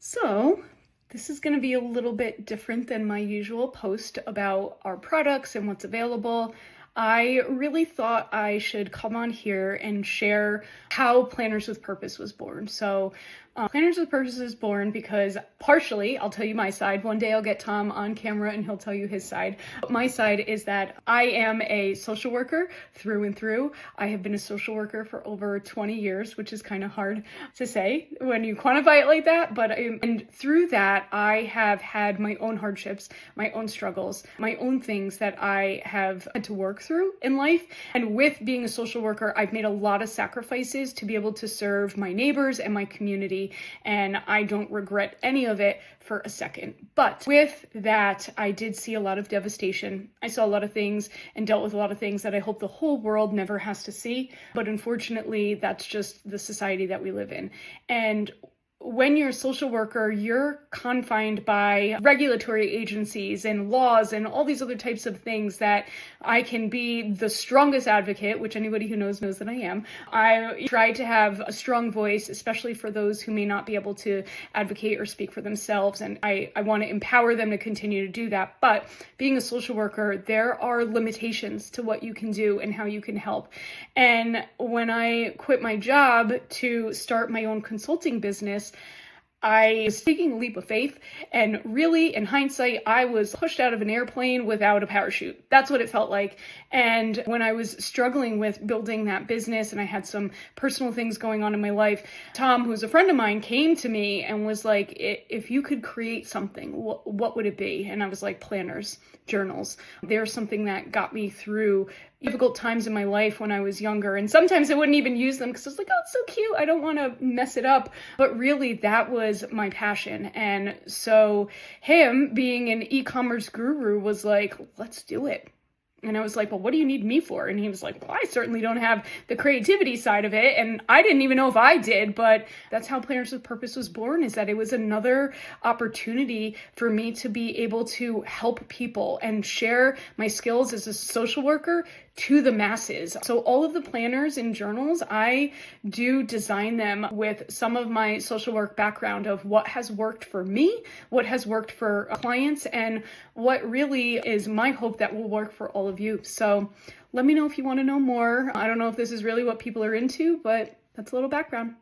So, this is going to be a little bit different than my usual post about our products and what's available. I really thought I should come on here and share how Planners with Purpose was born. Planners with Purpose is born because partially, I'll tell you my side. One day I'll get Tom on camera and he'll tell you his side. But my side is that I am a social worker through and through. I have been a social worker for over 20 years, which is kind of hard to say when you quantify it like that. And through that, I have had my own hardships, my own struggles, my own things that I have had to work through in life. And with being a social worker, I've made a lot of sacrifices to be able to serve my neighbors and my community. And I don't regret any of it for a second. But with that, I did see a lot of devastation. I saw a lot of things and dealt with a lot of things that I hope the whole world never has to see. But unfortunately, that's just the society that we live in. And when you're a social worker, you're confined by regulatory agencies and laws and all these other types of things that I can be the strongest advocate, which anybody who knows that I am. I try to have a strong voice, especially for those who may not be able to advocate or speak for themselves. And I want to empower them to continue to do that. But being a social worker, there are limitations to what you can do and how you can help. And when I quit my job to start my own consulting business, I was taking a leap of faith, and really, in hindsight, I was pushed out of an airplane without a parachute. That's what it felt like. And when I was struggling with building that business and I had some personal things going on in my life, Tom, who's a friend of mine, came to me and was like, if you could create something, what would it be? And I was like, planners, journals. They're something that got me through difficult times in my life when I was younger. And sometimes I wouldn't even use them because I was like, oh, it's so cute. I don't want to mess it up. But really, that was my passion. And so him being an e-commerce guru was like, let's do it. And I was like, well, what do you need me for? And he was like, well, I certainly don't have the creativity side of it. And I didn't even know if I did, but that's how Planners with Purpose was born, is that it was another opportunity for me to be able to help people and share my skills as a social worker to the masses. So all of the planners and journals, I do design them with some of my social work background of what has worked for me, what has worked for clients, and what really is my hope that will work for all of you. So let me know if you want to know more. I don't know if this is really what people are into, but that's a little background.